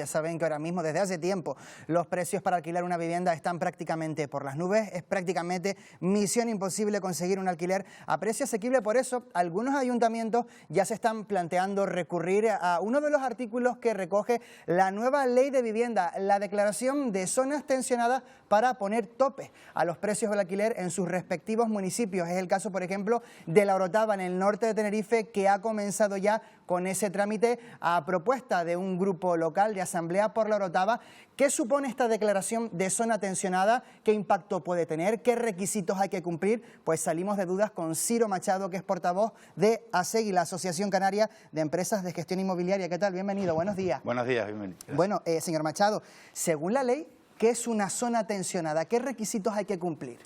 Ya saben que ahora mismo, desde hace tiempo, los precios para alquilar una vivienda están prácticamente por las nubes. Es prácticamente misión imposible conseguir un alquiler a precio asequible. Por eso, algunos ayuntamientos ya se están planteando recurrir a uno de los artículos que recoge la nueva ley de vivienda, la declaración de zonas tensionadas, para poner tope a los precios del alquiler en sus respectivos municipios. Es el caso, por ejemplo, de La Orotava, en el norte de Tenerife, que ha comenzado ya con ese trámite a propuesta de un grupo local de Asamblea por La Orotava. ¿Qué supone esta declaración de zona tensionada? ¿Qué impacto puede tener? ¿Qué requisitos hay que cumplir? Pues salimos de dudas con Ciro Machado, que es portavoz de ASEGI, la Asociación Canaria de Empresas de Gestión Inmobiliaria. ¿Qué tal? Bienvenido, buenos días. Buenos días, bienvenido. Bueno, señor Machado, según la ley, ¿qué es una zona tensionada? ¿Qué requisitos hay que cumplir?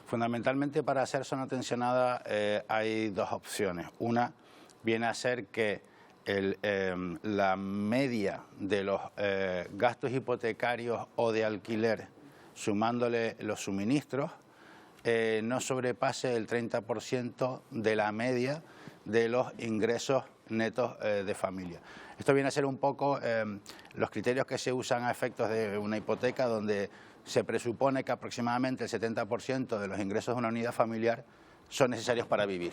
Fundamentalmente, para hacer zona tensionada hay dos opciones. Una viene a ser que la media de los gastos hipotecarios o de alquiler, sumándole los suministros, no sobrepase el 30% de la media de los ingresos netos de familia. Esto viene a ser un poco los criterios que se usan a efectos de una hipoteca, donde se presupone que aproximadamente el 70% de los ingresos de una unidad familiar son necesarios para vivir,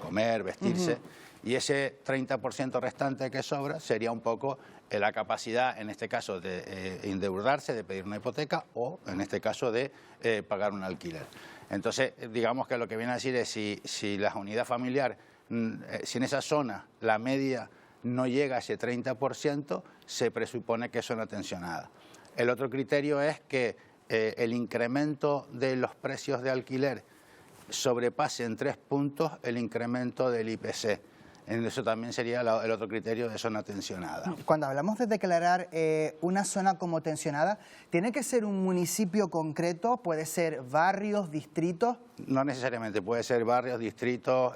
comer, vestirse, y ese 30% restante que sobra sería un poco la capacidad, en este caso, de endeudarse, de pedir una hipoteca, o en este caso de pagar un alquiler. Entonces, digamos que lo que viene a decir es si la unidad familiar, si en esa zona la media no llega a ese 30%, se presupone que es zona tensionada. El otro criterio es que el incremento de los precios de alquiler sobrepase en 3 puntos el incremento del IPC. Eso también sería el otro criterio de zona tensionada. Cuando hablamos de declarar una zona como tensionada, ¿tiene que ser un municipio concreto? ¿Puede ser barrios, distritos? No necesariamente, puede ser barrios, distritos.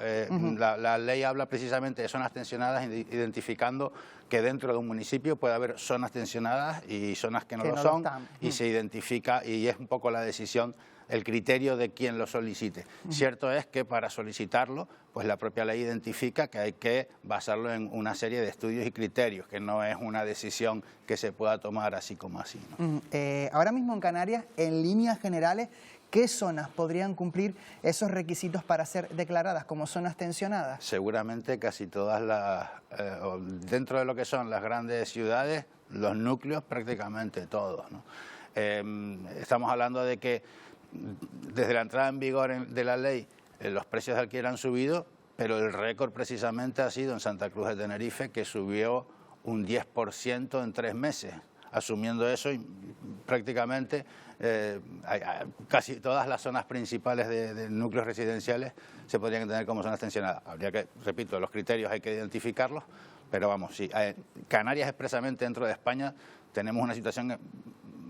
La ley habla precisamente de zonas tensionadas, identificando que dentro de un municipio puede haber zonas tensionadas y zonas que no lo son, y se identifica, y es un poco la decisión, el criterio de quien lo solicite. Cierto es que para solicitarlo, pues la propia ley identifica que hay que basarlo en una serie de estudios y criterios, que no es una decisión que se pueda tomar así como así, ¿no? Ahora mismo en Canarias, en líneas generales, ¿qué zonas podrían cumplir esos requisitos para ser declaradas como zonas tensionadas? Seguramente casi todas dentro de lo que son las grandes ciudades, los núcleos, prácticamente todos, ¿no? Estamos hablando de que desde la entrada en vigor de la ley, los precios de alquiler han subido, pero el récord precisamente ha sido en Santa Cruz de Tenerife, que subió un 10% en 3 meses. Asumiendo eso, prácticamente casi todas las zonas principales de núcleos residenciales se podrían tener como zonas tensionadas. Habría que, repito, los criterios hay que identificarlos, pero vamos, sí, Canarias expresamente dentro de España tenemos una situación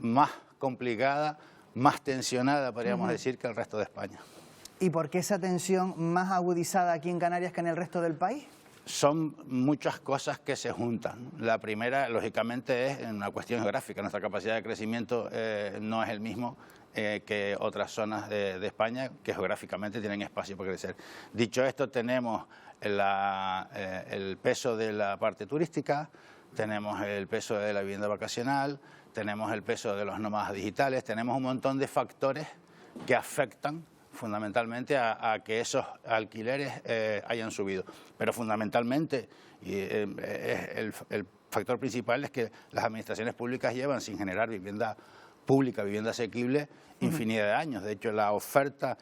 más complicada, más tensionada, podríamos decir, que el resto de España. ¿Y por qué esa tensión más agudizada aquí en Canarias que en el resto del país? Son muchas cosas que se juntan. La primera, lógicamente, es una cuestión geográfica. Nuestra capacidad de crecimiento no es el mismo que otras zonas de España, que geográficamente tienen espacio para crecer. Dicho esto, tenemos el peso de la parte turística, tenemos el peso de la vivienda vacacional, tenemos el peso de los nómadas digitales, tenemos un montón de factores que afectan fundamentalmente a que esos alquileres hayan subido. Pero fundamentalmente, el factor principal es que las administraciones públicas llevan sin generar vivienda pública, vivienda asequible, infinidad de años. De hecho, la oferta,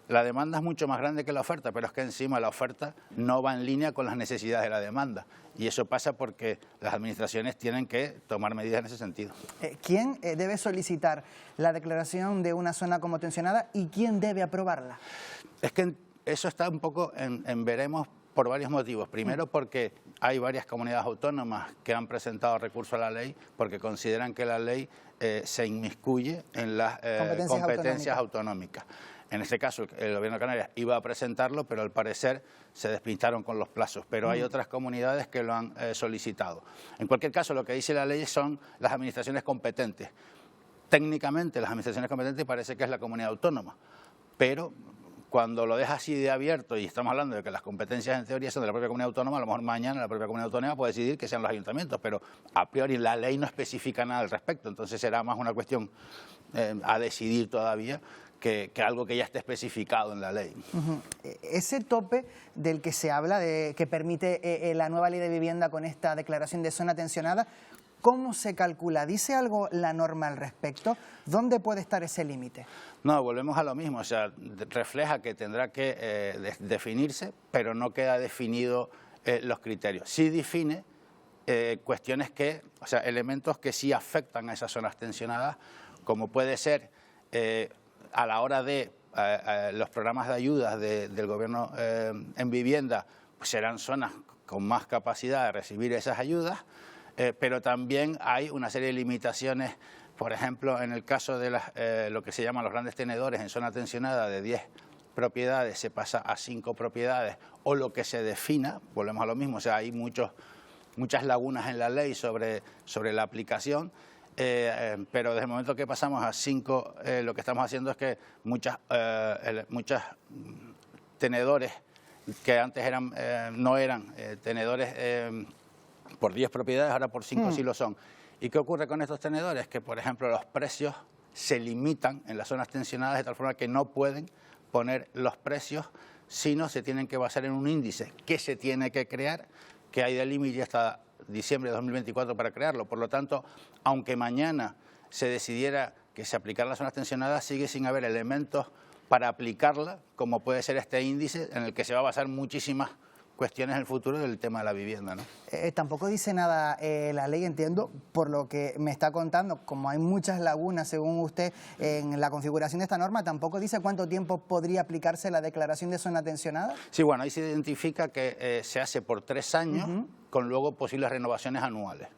la demanda es mucho más grande que la oferta, pero es que encima la oferta no va en línea con las necesidades de la demanda. Y eso pasa porque las administraciones tienen que tomar medidas en ese sentido. ¿Quién debe solicitar la declaración de una zona como tensionada y quién debe aprobarla? Es que eso está un poco en veremos por varios motivos. Primero, porque hay varias comunidades autónomas que han presentado recurso a la ley porque consideran que la ley se inmiscuye en las competencias autonómicas. En este caso, el Gobierno de Canarias iba a presentarlo, pero al parecer se despistaron con los plazos. Pero hay otras comunidades que lo han solicitado. En cualquier caso, lo que dice la ley son las administraciones competentes. Técnicamente, las administraciones competentes parece que es la comunidad autónoma, pero cuando lo dejas así de abierto, y estamos hablando de que las competencias en teoría son de la propia comunidad autónoma, a lo mejor mañana la propia comunidad autónoma puede decidir que sean los ayuntamientos, pero a priori la ley no especifica nada al respecto, entonces será más una cuestión a decidir todavía que algo que ya esté especificado en la ley. Ese tope del que se habla, que permite la nueva ley de vivienda con esta declaración de zona tensionada, ¿cómo se calcula? ¿Dice algo la norma al respecto? ¿Dónde puede estar ese límite? No, volvemos a lo mismo, o sea, refleja que tendrá que definirse, pero no queda definido los criterios. Sí define cuestiones que, o sea, elementos que sí afectan a esas zonas tensionadas, como puede ser a la hora de los programas de ayudas del gobierno en vivienda, pues serán zonas con más capacidad de recibir esas ayudas, pero también hay una serie de limitaciones, por ejemplo, en el caso de lo que se llaman los grandes tenedores en zona tensionada de 10 propiedades se pasa a 5 propiedades, o lo que se defina, volvemos a lo mismo, o sea, hay muchas lagunas en la ley sobre la aplicación, pero desde el momento que pasamos a 5, lo que estamos haciendo es que muchas tenedores que antes no eran tenedores por 10 propiedades, ahora por 5 sí lo son. ¿Y qué ocurre con estos tenedores? Que, por ejemplo, los precios se limitan en las zonas tensionadas de tal forma que no pueden poner los precios, sino se tienen que basar en un índice que se tiene que crear, que hay de límite hasta diciembre de 2024 para crearlo. Por lo tanto, aunque mañana se decidiera que se aplicara las zonas tensionadas, sigue sin haber elementos para aplicarla, como puede ser este índice, en el que se va a basar muchísimas cuestiones en el futuro del tema de la vivienda, ¿no? Tampoco dice nada la ley, entiendo, por lo que me está contando, como hay muchas lagunas, según usted, en la configuración de esta norma, tampoco dice cuánto tiempo podría aplicarse la declaración de zona tensionada. Sí, bueno, ahí se identifica que se hace por 3 años, con luego posibles renovaciones anuales.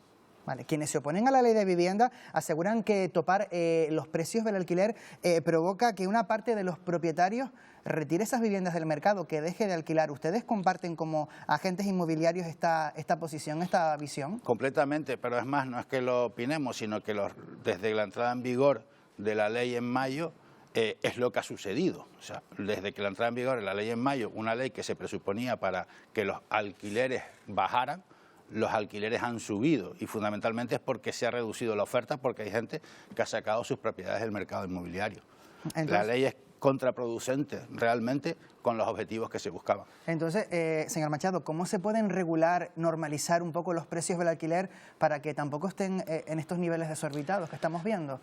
Vale. Quienes se oponen a la ley de vivienda aseguran que topar los precios del alquiler provoca que una parte de los propietarios retire esas viviendas del mercado, que deje de alquilar. ¿Ustedes comparten como agentes inmobiliarios esta posición, esta visión? Completamente, pero es más, no es que lo opinemos, sino que desde la entrada en vigor de la ley en mayo es lo que ha sucedido. O sea, desde que la entrada en vigor de la ley en mayo, una ley que se presuponía para que los alquileres bajaran, los alquileres han subido, y fundamentalmente es porque se ha reducido la oferta, porque hay gente que ha sacado sus propiedades del mercado inmobiliario. Entonces, la ley es contraproducente realmente con los objetivos que se buscaban. Entonces, señor Machado, ¿cómo se pueden regular, normalizar un poco los precios del alquiler para que tampoco estén en estos niveles desorbitados que estamos viendo?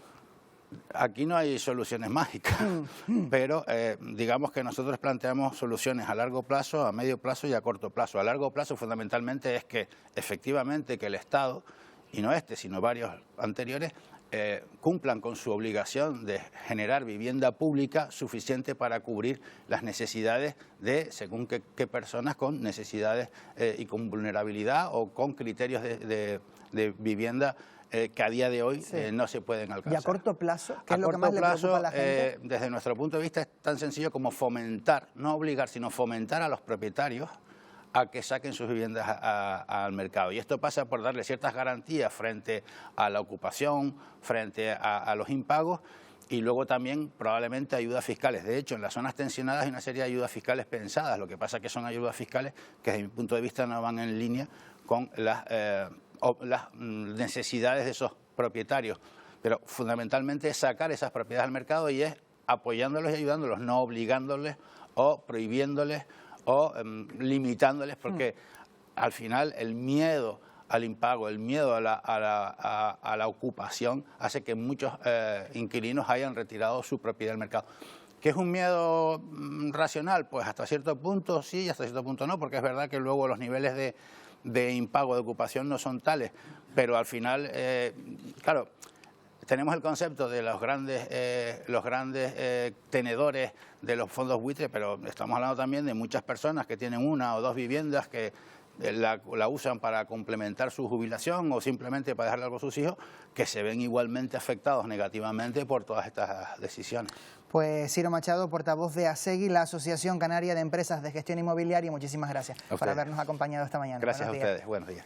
Aquí no hay soluciones mágicas, pero digamos que nosotros planteamos soluciones a largo plazo, a medio plazo y a corto plazo. A largo plazo fundamentalmente es que efectivamente que el Estado, y no este, sino varios anteriores, cumplan con su obligación de generar vivienda pública suficiente para cubrir las necesidades de según qué personas con necesidades y con vulnerabilidad o con criterios de vivienda que a día de hoy no se pueden alcanzar. ¿Y a corto plazo? ¿Qué es lo que más le preocupa a la gente? Desde nuestro punto de vista es tan sencillo como fomentar, no obligar, sino fomentar a los propietarios a que saquen sus viviendas al mercado. Y esto pasa por darle ciertas garantías frente a la ocupación, frente a los impagos, y luego también probablemente ayudas fiscales. De hecho, en las zonas tensionadas hay una serie de ayudas fiscales pensadas, lo que pasa es que son ayudas fiscales que desde mi punto de vista no van en línea con las necesidades de esos propietarios. Pero fundamentalmente es sacar esas propiedades al mercado y es apoyándolos y ayudándolos, no obligándoles o prohibiéndoles o limitándoles, porque al final el miedo al impago, el miedo a la ocupación hace que muchos inquilinos hayan retirado su propiedad del mercado. ¿Que es un miedo racional? Pues hasta cierto punto sí y hasta cierto punto no, porque es verdad que luego los niveles de impago, de ocupación no son tales, pero al final, claro, tenemos el concepto de los grandes tenedores de los fondos buitre, pero estamos hablando también de muchas personas que tienen 1 o 2 viviendas que la usan para complementar su jubilación o simplemente para dejarle algo a sus hijos, que se ven igualmente afectados negativamente por todas estas decisiones. Pues Ciro Machado, portavoz de ASEGI, la Asociación Canaria de Empresas de Gestión Inmobiliaria, muchísimas gracias por habernos acompañado esta mañana. Gracias a ustedes, buenos días.